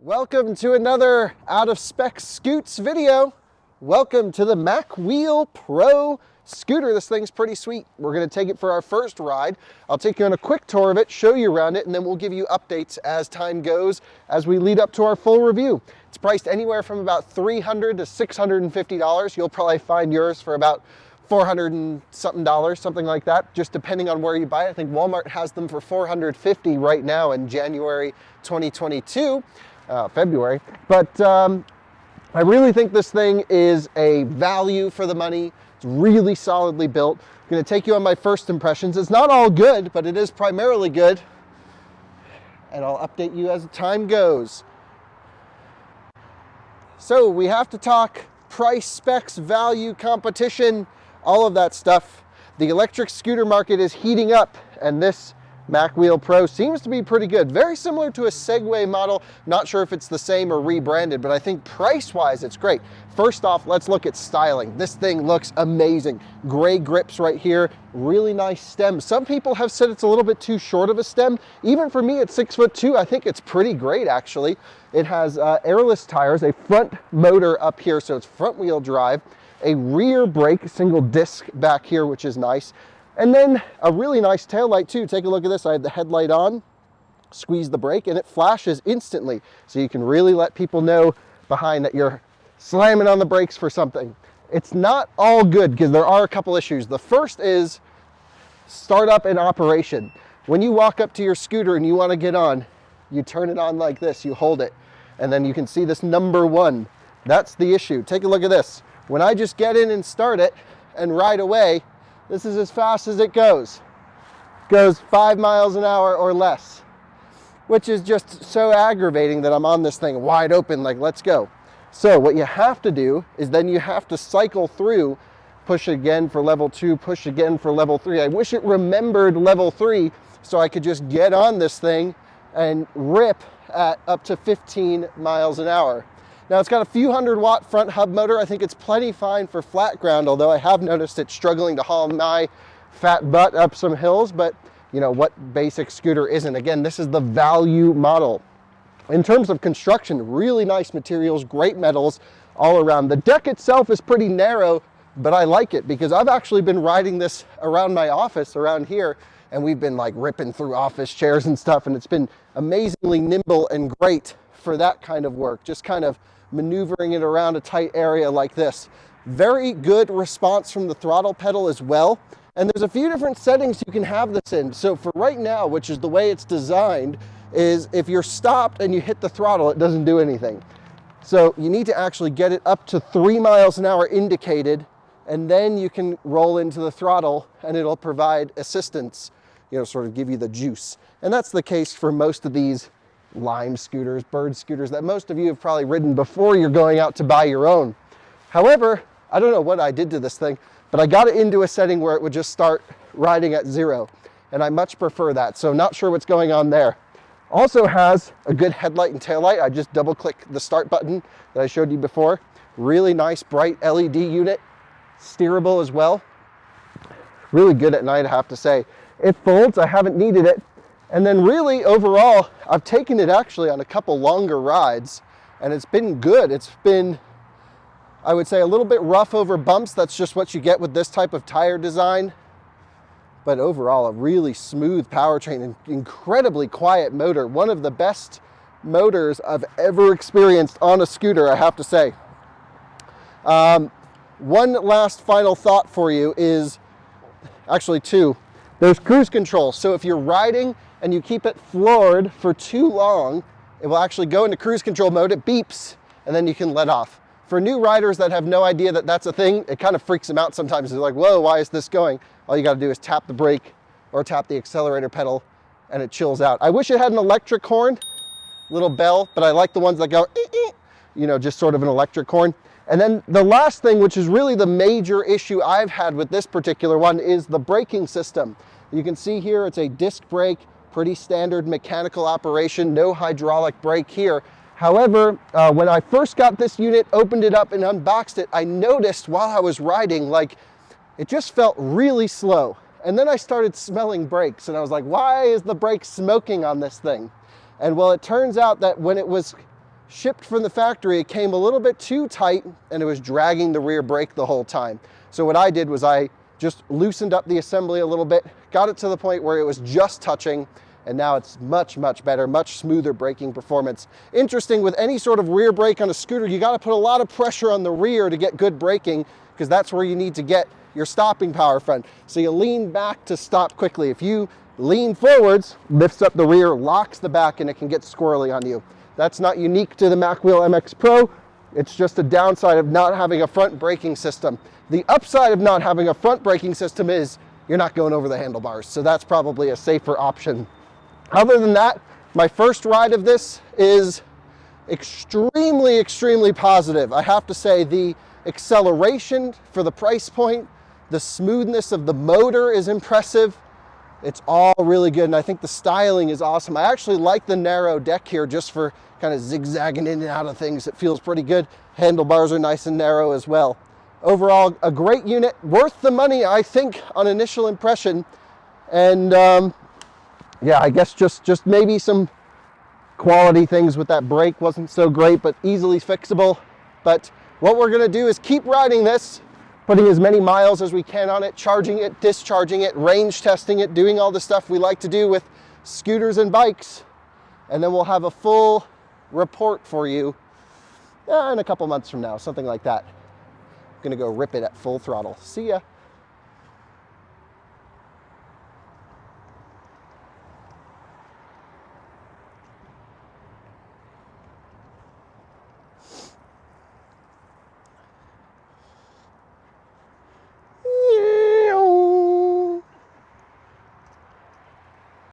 Welcome to another out of spec scoots video. Welcome to the Macwheel Pro scooter. This thing's pretty sweet. We're going to take it for our first ride. I'll take you on a quick tour of it, show you around it, and then we'll give you updates as time goes as we lead up to our full review. It's priced anywhere from about $300 to $650. You'll probably find yours for about $400 and something, something like that, just depending on where you buy it. I think Walmart has them for $450 right now in January 2022. February, but I really think this thing is a value for the money. It's really solidly built. I'm going to take you on my first impressions. It's not all good, but it is primarily good, and I'll update you as time goes. So we have to talk price, specs, value, competition, all of that stuff. The electric scooter market is heating up, and this Macwheel Pro seems to be pretty good. Very similar to a Segway model. Not sure if it's the same or rebranded, but I think price-wise it's great. First off, let's look at styling. This thing looks amazing. Gray grips right here, really nice stem. Some people have said it's a little bit too short of a stem. Even for me at 6'2", I think it's pretty great actually. It has airless tires, a front motor up here, so it's front wheel drive, a rear brake, single disc back here, which is nice. And then a really nice taillight too. Take a look at this. I have the headlight on, squeeze the brake, and it flashes instantly. So you can really let people know behind that you're slamming on the brakes for something. It's not all good because there are a couple issues. The first is startup and operation. When you walk up to your scooter and you want to get on, you turn it on like this, you hold it, and then you can see this number 1. That's the issue. Take a look at this. When I just get in and start it and ride away, this is as fast as it goes. Goes 5 miles an hour or less, which is just so aggravating that I'm on this thing wide open, like, let's go. So what you have to do is then you have to cycle through, push again for level 2, push again for level 3. I wish it remembered level 3 so I could just get on this thing and rip at up to 15 miles an hour. Now it's got a few 100-watt front hub motor. I think it's plenty fine for flat ground, although I have noticed it's struggling to haul my fat butt up some hills, but you know, what basic scooter isn't? Again, this is the value model. In terms of construction, really nice materials, great metals all around. The deck itself is pretty narrow, but I like it because I've actually been riding this around my office around here, and we've been like ripping through office chairs and stuff, and it's been amazingly nimble and great for that kind of work, just kind of maneuvering it around a tight area like this. Very good response from the throttle pedal as well. And there's a few different settings you can have this in. So for right now, which is the way it's designed, is if you're stopped and you hit the throttle, it doesn't do anything. So you need to actually get it up to 3 miles an hour indicated, and then you can roll into the throttle and it'll provide assistance, you know, sort of give you the juice. And that's the case for most of these Lime scooters, bird scooters that most of you have probably ridden before you're going out to buy your own. However, I don't know what I did to this thing, but I got it into a setting where it would just start riding at 0, and I much prefer that, so not sure what's going on there. Also has a good headlight and taillight. I just double click the start button that I showed you before. Really nice bright LED unit, steerable as well. Really good at night, I have to say. It folds, I haven't needed it. And then really overall, I've taken it actually on a couple longer rides, and it's been good. It's been, I would say, a little bit rough over bumps. That's just what you get with this type of tire design. But overall, a really smooth powertrain and incredibly quiet motor. One of the best motors I've ever experienced on a scooter, I have to say. One last final thought for you is, actually two. There's cruise control. So if you're riding and you keep it floored for too long, it will actually go into cruise control mode, it beeps, and then you can let off. For new riders that have no idea that that's a thing, it kind of freaks them out sometimes. They're like, whoa, why is this going? All you gotta do is tap the brake or tap the accelerator pedal and it chills out. I wish it had an electric horn, little bell, but I like the ones that go, you know, just sort of an electric horn. And then the last thing, which is really the major issue I've had with this particular one, is the braking system. You can see here it's a disc brake, pretty standard mechanical operation, no hydraulic brake here. However, when I first got this unit, opened it up and unboxed it, I noticed while I was riding, like, it just felt really slow. And then I started smelling brakes, and I was like, why is the brake smoking on this thing? And well, it turns out that when it was shipped from the factory, it came a little bit too tight and it was dragging the rear brake the whole time. So what I did was I just loosened up the assembly a little bit, got it to the point where it was just touching, and now it's much, much better, much smoother braking performance. Interesting, with any sort of rear brake on a scooter, you got to put a lot of pressure on the rear to get good braking, because that's where you need to get your stopping power from. So you lean back to stop quickly. If you lean forwards, lifts up the rear, locks the back, and it can get squirrely on you. That's not unique to the Macwheel MX Pro. It's just a downside of not having a front braking system. The upside of not having a front braking system is you're not going over the handlebars. So that's probably a safer option. Other than that, my first ride of this is extremely, extremely positive. I have to say, the acceleration for the price point, the smoothness of the motor is impressive. It's all really good, and I think the styling is awesome. I actually like the narrow deck here just for kind of zigzagging in and out of things. It feels pretty good. Handlebars are nice and narrow as well. Overall, a great unit, worth the money, I think, on initial impression. And yeah, I guess just maybe some quality things with that brake wasn't so great, but easily fixable. But what we're gonna do is keep riding this, putting as many miles as we can on it, charging it, discharging it, range testing it, doing all the stuff we like to do with scooters and bikes. And then we'll have a full report for you in a couple months from now, something like that. I'm gonna go rip it at full throttle. See ya.